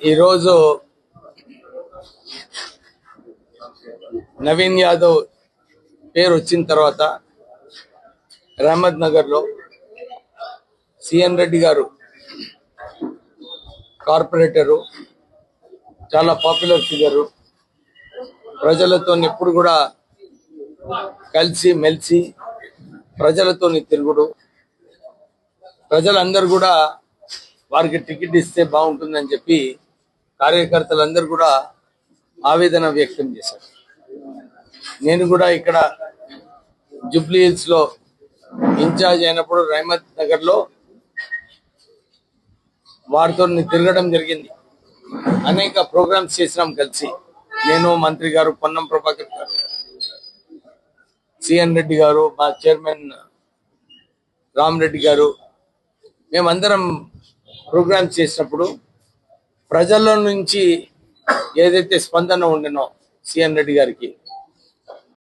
ఈరోజు నవీన్ యాదవ్ పేరు వచ్చిన తర్వాత రహమత్ నగర్లో సిఎన్ రెడ్డి గారు కార్పొరేటరు, చాలా పాపులర్ ఫిగరు, ప్రజలతో ఎప్పుడు కూడా కలిసి మెలిసి ప్రజలతో తిరుగుడు, ప్రజలందరూ కూడా వారికి టికెట్ ఇస్తే బాగుంటుందని చెప్పి కార్యకర్తలందరూ కూడా ఆవేదన వ్యక్తం చేశారు. నేను కూడా ఇక్కడ జూబ్లీ హిల్స్ లో ఇన్ఛార్జ్ అయినప్పుడు రహమత్ నగర్ లో వారితో తిరగడం జరిగింది. అనేక ప్రోగ్రామ్స్ చేసినాం కలిసి, నేను, మంత్రి గారు, పొన్నం ప్రభాకర్ గారు, సిఎన్ రెడ్డి గారు, మా చైర్మన్ రామరెడ్డి గారు, మేమందరం ప్రోగ్రామ్స్ చేసినప్పుడు ప్రజల నుంచి ఏదైతే స్పందన ఉండనో సిఎన్ రెడ్డి గారికి